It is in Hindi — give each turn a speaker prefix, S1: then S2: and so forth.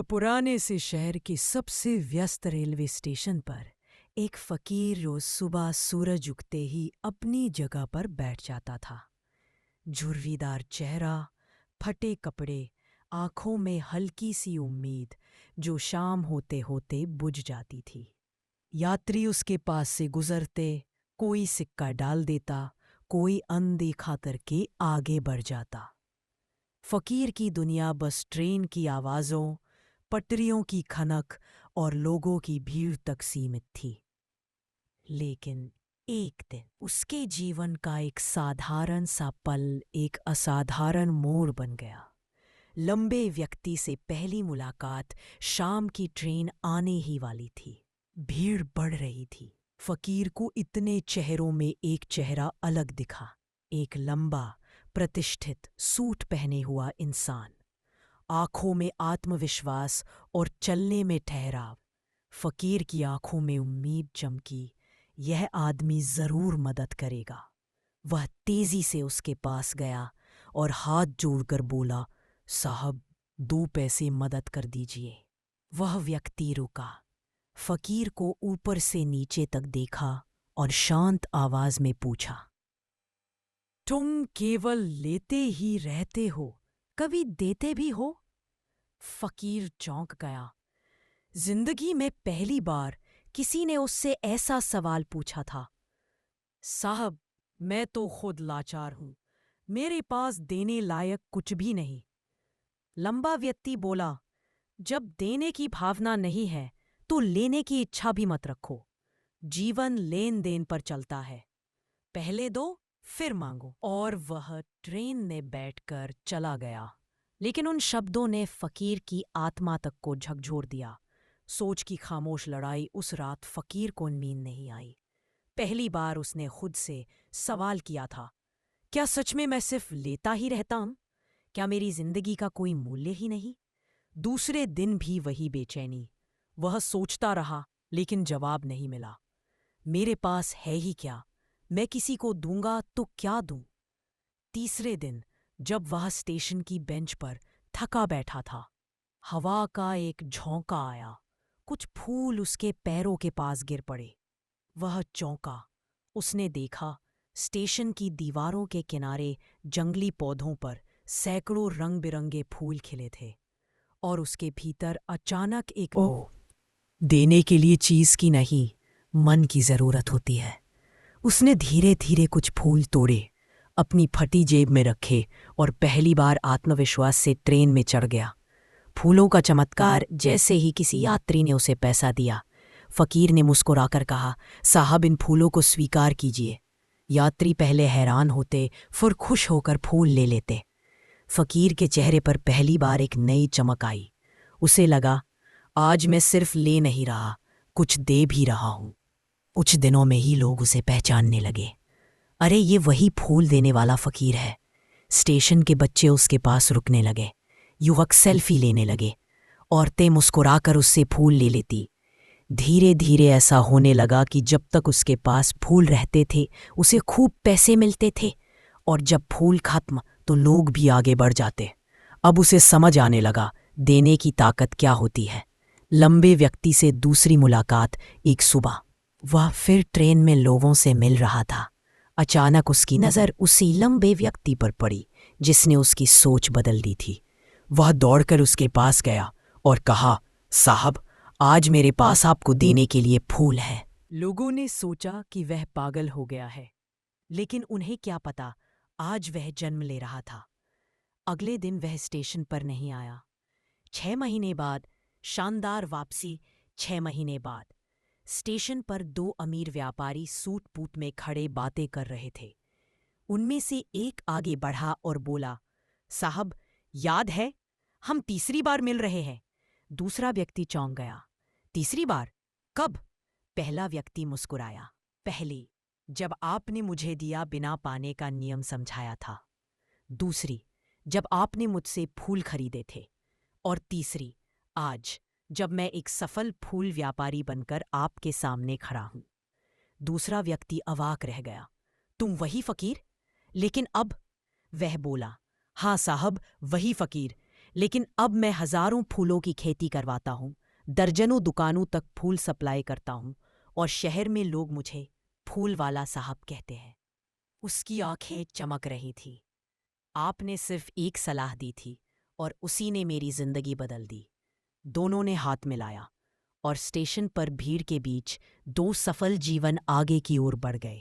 S1: पुराने से शहर के सबसे व्यस्त रेलवे स्टेशन पर एक फकीर रोज सुबह सूरज उगते ही अपनी जगह पर बैठ जाता था। झुर्रीदार चेहरा, फटे कपड़े, आंखों में हल्की सी उम्मीद जो शाम होते होते बुझ जाती थी। यात्री उसके पास से गुजरते, कोई सिक्का डाल देता, कोई अनदेखा करके आगे बढ़ जाता। फकीर की दुनिया बस ट्रेन की आवाज़ों, पटरियों की खनक और लोगों की भीड़ तक सीमित थी। लेकिन एक दिन उसके जीवन का एक साधारण सा पल एक असाधारण मोड़ बन गया। लंबे व्यक्ति से पहली मुलाकात शाम की ट्रेन आने ही वाली थी। भीड़ बढ़ रही थी। फकीर को इतने चेहरों में एक चेहरा अलग दिखा। एक लंबा, प्रतिष्ठित सूट पहने हुआ इंसान, आंखों में आत्मविश्वास और चलने में ठहराव। फकीर की आंखों में उम्मीद चमकी, यह आदमी जरूर मदद करेगा। वह तेजी से उसके पास गया और हाथ जोड़कर बोला, साहब 2 पैसे मदद कर दीजिए। वह व्यक्ति रुका, फकीर को ऊपर से नीचे तक देखा और शांत आवाज में पूछा, तुम केवल लेते ही रहते हो, कभी देते भी हो? फकीर चौंक गया। जिंदगी में पहली बार किसी ने उससे ऐसा सवाल पूछा था। साहब, मैं तो खुद लाचार हूं, मेरे पास देने लायक कुछ भी नहीं। लंबा व्यक्ति बोला, जब देने की भावना नहीं है तो लेने की इच्छा भी मत रखो। जीवन लेन देन पर चलता है, पहले दो फिर मांगो। और वह ट्रेन में बैठकर चला गया। लेकिन उन शब्दों ने फकीर की आत्मा तक को झकझोर दिया। सोच की खामोश लड़ाई उस रात फकीर को नींद नहीं आई। पहली बार उसने खुद से सवाल किया था, क्या सच में मैं सिर्फ लेता ही रहता हूं? क्या मेरी जिंदगी का कोई मूल्य ही नहीं? दूसरे दिन भी वही बेचैनी। वह सोचता रहा, लेकिन जवाब नहीं मिला। मेरे पास है ही क्या? मैं किसी को दूंगा तो क्या दूं? तीसरे दिन जब वह स्टेशन की बेंच पर थका बैठा था, हवा का एक झोंका आया। कुछ फूल उसके पैरों के पास गिर पड़े। वह चौंका। उसने देखा, स्टेशन की दीवारों के किनारे जंगली पौधों पर सैकड़ों रंग बिरंगे फूल खिले थे। और उसके भीतर अचानक एक ओह, देने के लिए चीज की नहीं, मन की जरूरत होती है। उसने धीरे धीरे कुछ फूल तोड़े, अपनी फटी जेब में रखे और पहली बार आत्मविश्वास से ट्रेन में चढ़ गया। फूलों का चमत्कार जैसे ही किसी यात्री ने उसे पैसा दिया, फकीर ने मुस्कुराकर कहा, साहब इन फूलों को स्वीकार कीजिए। यात्री पहले हैरान होते, फिर खुश होकर फूल ले लेते। फकीर के चेहरे पर पहली बार एक नई चमक आई। उसे लगा, आज मैं सिर्फ ले नहीं रहा, कुछ दे भी रहा हूं। कुछ दिनों में ही लोग उसे पहचानने लगे। अरे ये वही फूल देने वाला फकीर है। स्टेशन के बच्चे उसके पास रुकने लगे, युवक सेल्फी लेने लगे, औरतें मुस्कुराकर उससे फूल ले लेती। धीरे धीरे ऐसा होने लगा कि जब तक उसके पास फूल रहते थे उसे खूब पैसे मिलते थे, और जब फूल खत्म तो लोग भी आगे बढ़ जाते। अब उसे समझ आने लगा देने की ताकत क्या होती है। लंबे व्यक्ति से दूसरी मुलाकात एक सुबह। वह फिर ट्रेन में लोगों से मिल रहा था। अचानक उसकी नज़र उसी लंबे व्यक्ति पर पड़ी जिसने उसकी सोच बदल दी थी। वह दौड़कर उसके पास गया और कहा, साहब आज मेरे पास आपको देने के लिए फूल है। लोगों ने सोचा कि वह पागल हो गया है, लेकिन उन्हें क्या पता आज वह जन्म ले रहा था। अगले दिन वह स्टेशन पर नहीं आया। 6 महीने बाद शानदार वापसी। 6 महीने बाद स्टेशन पर 2 अमीर व्यापारी सूट बूट में खड़े बातें कर रहे थे। उनमें से एक आगे बढ़ा और बोला, साहब याद है, हम तीसरी बार मिल रहे हैं। दूसरा व्यक्ति चौंक गया। तीसरी बार? कब? पहला व्यक्ति मुस्कुराया। पहली, जब आपने मुझे दिया बिना पाने का नियम समझाया था। दूसरी, जब आपने मुझसे फूल खरीदे थे। और तीसरी, आज जब मैं एक सफल फूल व्यापारी बनकर आपके सामने खड़ा हूं। दूसरा व्यक्ति अवाक रह गया। तुम वही फकीर? लेकिन अब? वह बोला, हाँ साहब, वही फकीर, लेकिन अब मैं हजारों फूलों की खेती करवाता हूँ, दर्जनों दुकानों तक फूल सप्लाई करता हूँ और शहर में लोग मुझे फूल वाला साहब कहते हैं। उसकी आंखें चमक रही थी। आपने सिर्फ एक सलाह दी थी और उसी ने मेरी जिंदगी बदल दी। दोनों ने हाथ मिलाया और स्टेशन पर भीड़ के बीच 2 सफल जीवन आगे की ओर बढ़ गए।